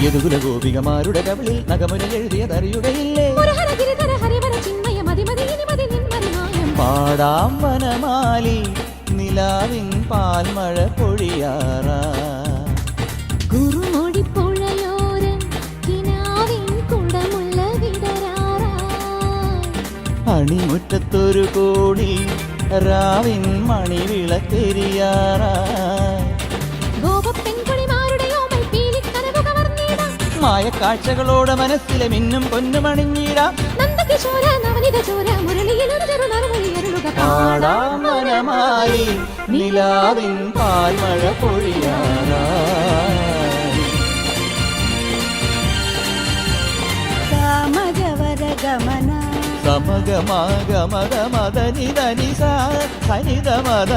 യദുകുല ഗോപികമാരുടെ കവിളിൽ നഗമുന എഴുതിയതറിയുകയില്ലേ? പാടാം വനമാലി നിലാവിൻ പാൽമഴ പൊഴിയാറാ. അണിമുറ്റത്തൊരു കോടി രാവിൻ മണിവിളക്കെരിയാറാ. മായക്കാഴ്ചകളോടെ മനസ്സിലെ മിന്നും പൊന്നുമണിഞ്ഞിടാം. പാടാം വനമാലി നിലാവിൻ പാൽമഴ പൊഴിയാറാ. ഗമന സമഗമഗമദ മദ നിദ നിസ സനിദ മദ